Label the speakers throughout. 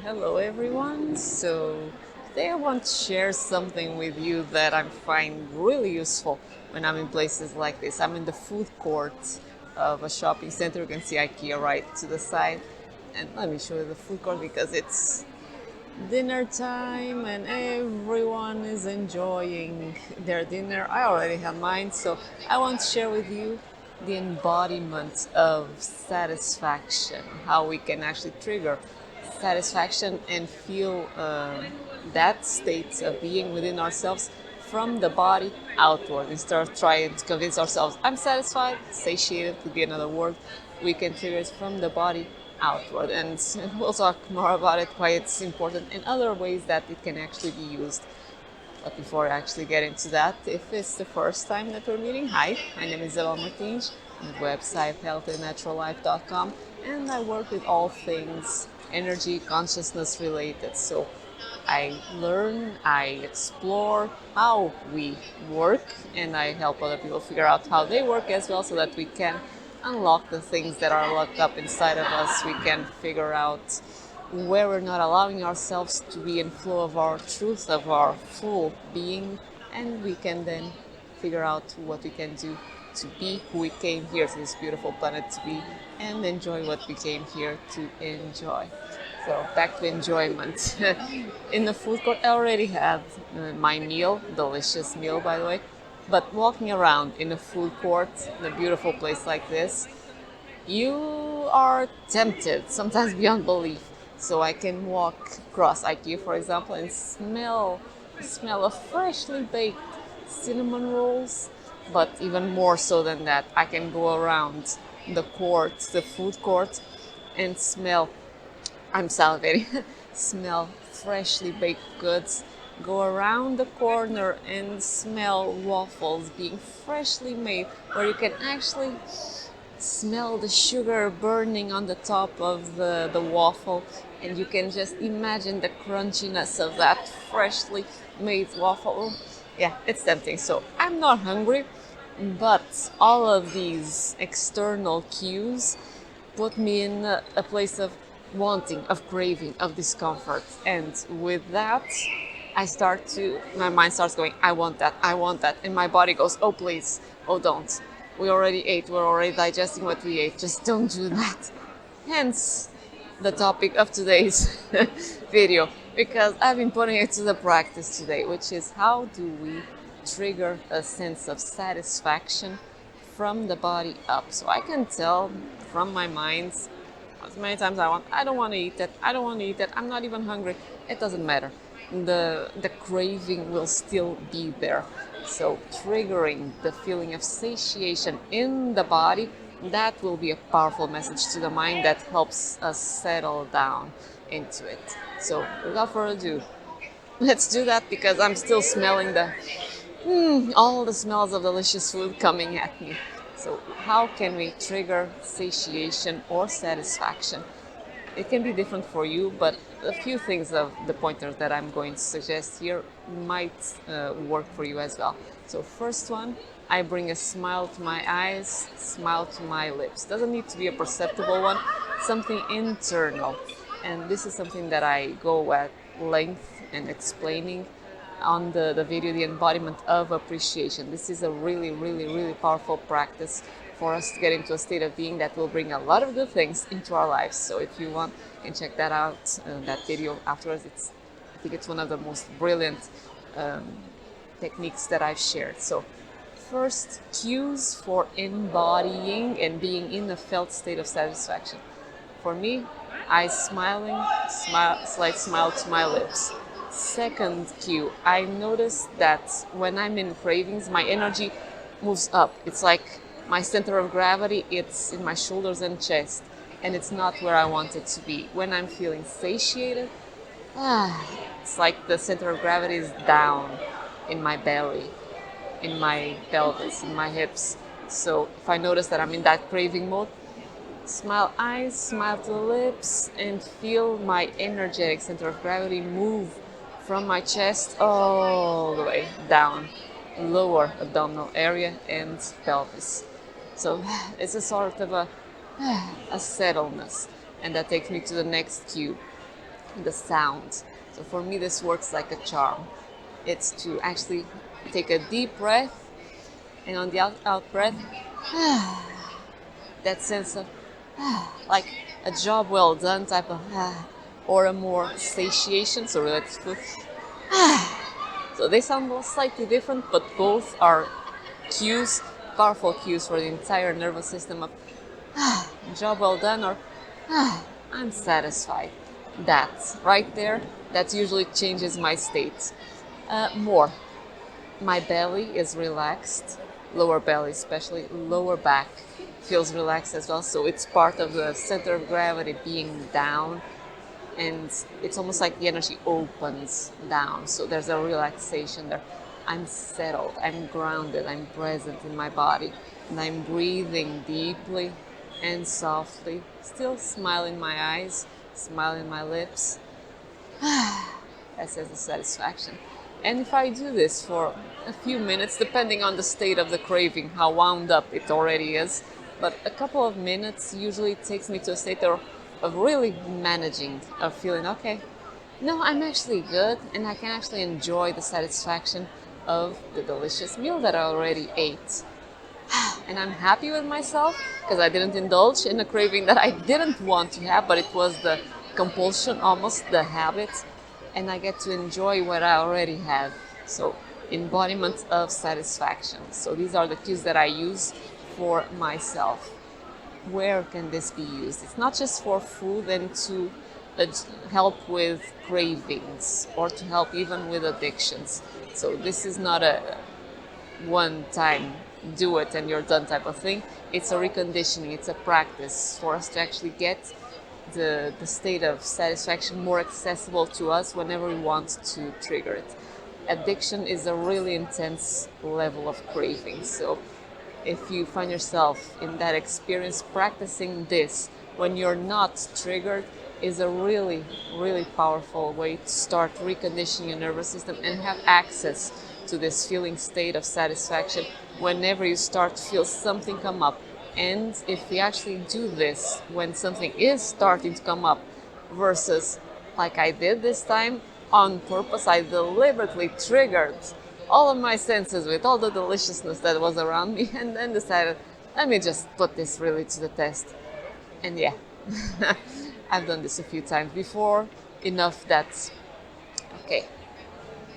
Speaker 1: Hello everyone. So today I want to share something with you that I find really useful when I'm in places like this. I'm in the food court of a shopping center. You can see IKEA right to the side. And let me show you the food court because it's dinner time and everyone is enjoying their dinner. I already had mine, so I want to share with you the embodiment of satisfaction, how we can actually trigger satisfaction and feel that state of being within ourselves from the body outward instead of trying to convince ourselves I'm satisfied. Satiated could be another word. We can trigger it from the body outward, and we'll talk more about it, why it's important, and other ways that it can actually be used. But before I actually get into that, if it's the first time that we're meeting, hi, my name is Isabel. My website HealthandNaturalLife.com, and I work with all things energy consciousness related. So I learn, I explore how we work, and I help other people figure out how they work as well, so that we can unlock the things that are locked up inside of us. We can figure out where we're not allowing ourselves to be in flow of our truth, of our full being, and we can then figure out what we can do to be who we came here to this beautiful planet to be, and enjoy what we came here to enjoy. So back to enjoyment. In the food court, I already had my meal, delicious meal by the way. But walking around in a food court, in a beautiful place like this, you are tempted, sometimes beyond belief. So I can walk across IKEA, for example, and smell the smell of freshly baked cinnamon rolls. But even more so than that, I can go around the court, the food court, and smell. I'm salivating. Smell freshly baked goods. Go around the corner and smell waffles being freshly made, where you can actually smell the sugar burning on the top of the waffle, and you can just imagine the crunchiness of that freshly made waffle. Yeah, it's tempting. So I'm not hungry, but all of these external cues put me in a place of wanting, of craving, of discomfort. And with that, my mind starts going, I want that, I want that. And my body goes, oh, please, oh, don't. We already ate, we're already digesting what we ate. Just don't do that. Hence, the topic of today's video, because I've been putting it to the practice today, which is how do we trigger a sense of satisfaction from the body up. So I can tell from my mind as many times I don't want to eat that, I don't want to eat that, I'm not even hungry. It doesn't matter. The craving will still be there. So triggering the feeling of satiation in the body, that will be a powerful message to the mind that helps us settle down into it. So without further ado, let's do that, because I'm still smelling all the smells of delicious food coming at me. So how can we trigger satiation or satisfaction? It can be different for you, but a few things of the pointers that I'm going to suggest here might work for you as well. So first one, I bring a smile to my eyes, smile to my lips. Doesn't need to be a perceptible one, something internal. And this is something that I go at length in explaining on the video, the embodiment of appreciation. This is a really, really, really powerful practice for us to get into a state of being that will bring a lot of good things into our lives. So if you want, you can check that out, that video afterwards. I think it's one of the most brilliant techniques that I've shared. So first, cues for embodying and being in a felt state of satisfaction. For me, eyes smiling, slight smile to my lips. Second cue, I notice that when I'm in cravings, my energy moves up. It's like my center of gravity, it's in my shoulders and chest, and it's not where I want it to be. When I'm feeling satiated, it's like the center of gravity is down in my belly, in my pelvis, in my hips. So if I notice that I'm in that craving mode, smile eyes, smile to the lips, and feel my energetic center of gravity move from my chest all the way down, lower abdominal area and pelvis. So it's a sort of a settledness, and that takes me to the next cue. the sound. So for me, this works like a charm. It's to actually take a deep breath, and on the out breath, that sense of like a job well done type of or a more satiation, so related to food. So they sound slightly different, but both are cues, powerful cues for the entire nervous system of job well done or I'm satisfied. That right there, that usually changes my state. More, my belly is relaxed, lower belly especially, lower back feels relaxed as well. So it's part of the center of gravity being down, and it's almost like the energy opens down. So there's a relaxation there. I'm settled, I'm grounded, I'm present in my body, and I'm breathing deeply and softly, still smiling my eyes, smiling my lips. That says the satisfaction. And if I do this for a few minutes, depending on the state of the craving, how wound up it already is, but a couple of minutes usually takes me to a state of really managing, of feeling okay. No, I'm actually good, and I can actually enjoy the satisfaction of the delicious meal that I already ate. And I'm happy with myself because I didn't indulge in a craving that I didn't want to have, but it was the compulsion, almost the habit, and I get to enjoy what I already have. So, embodiment of satisfaction. So, these are the cues that I use for myself. Where can this be used? It's not just for food and to help with cravings or to help even with addictions. So, this is not a one time do it and you're done type of thing. It's a reconditioning, it's a practice for us to actually get the state of satisfaction more accessible to us whenever we want to trigger it. Addiction is a really intense level of craving. So if you find yourself in that experience, practicing this when you're not triggered is a really, really powerful way to start reconditioning your nervous system and have access to this feeling state of satisfaction whenever you start to feel something come up. And if we actually do this when something is starting to come up versus like I did this time on purpose, I deliberately triggered all of my senses with all the deliciousness that was around me and then decided, let me just put this really to the test. And yeah, I've done this a few times before, enough that, okay,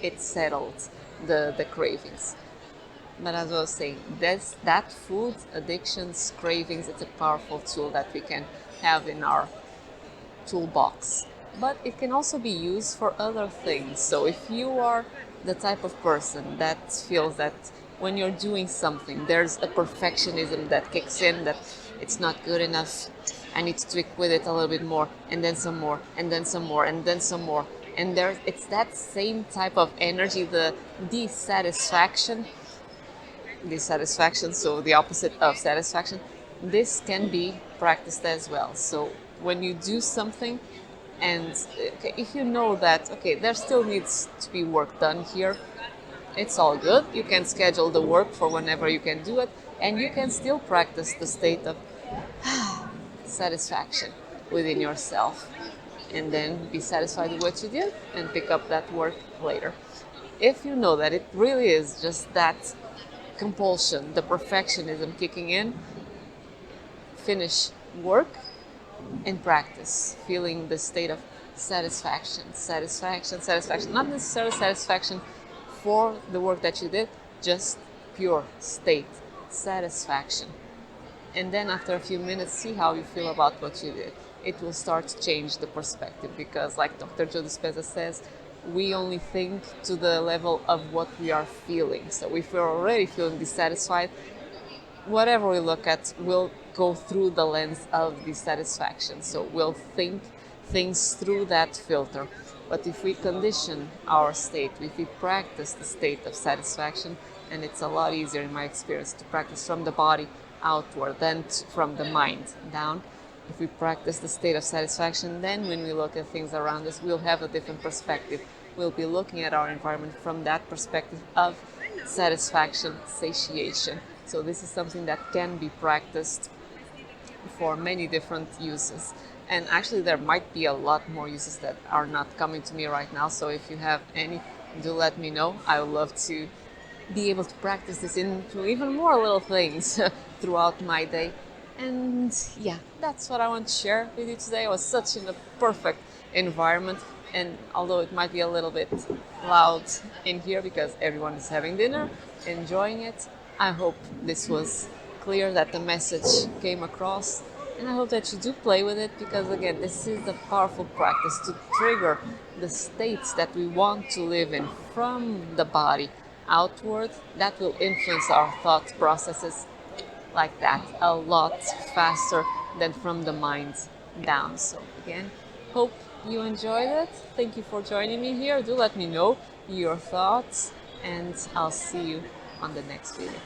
Speaker 1: it settled the cravings. But as I was saying, that food, addictions, cravings, it's a powerful tool that we can have in our toolbox. But it can also be used for other things. So if you are the type of person that feels that when you're doing something, there's a perfectionism that kicks in, that it's not good enough, I need to tweak with it a little bit more, and then some more, and then some more, and then some more. And it's that same type of energy, the dissatisfaction, so the opposite of satisfaction. This can be practiced as well. So when you do something, and okay, if you know that, okay, there still needs to be work done here, it's all good. You can schedule the work for whenever you can do it, and you can still practice the state of satisfaction within yourself, and then be satisfied with what you did and pick up that work later. If you know that it really is just that compulsion, the perfectionism kicking in, finish work and practice feeling the state of satisfaction. Not necessarily satisfaction for the work that you did, just pure state satisfaction. And then after a few minutes, see how you feel about what you did. It will start to change the perspective, because like Dr. Joe Dispenza says, we only think to the level of what we are feeling. So if we're already feeling dissatisfied, whatever we look at will go through the lens of dissatisfaction. So we'll think things through that filter. But if we condition our state, if we practice the state of satisfaction, and it's a lot easier in my experience to practice from the body outward than from the mind down. If we practice the state of satisfaction, then when we look at things around us, we'll have a different perspective. We'll be looking at our environment from that perspective of satisfaction, satiation. So this is something that can be practiced for many different uses. And actually, there might be a lot more uses that are not coming to me right now. So if you have any, do let me know. I would love to be able to practice this into even more little things throughout my day. And yeah, that's what I want to share with you today. I was such in a perfect environment, and although it might be a little bit loud in here because everyone is having dinner, enjoying it, I hope this was clear, that the message came across, and I hope that you do play with it, because again, this is a powerful practice to trigger the states that we want to live in from the body outward. That will influence our thought processes like that a lot faster than from the mind down. So again, hope you enjoyed it. Thank you for joining me here. Do let me know your thoughts, and I'll see you on the next video.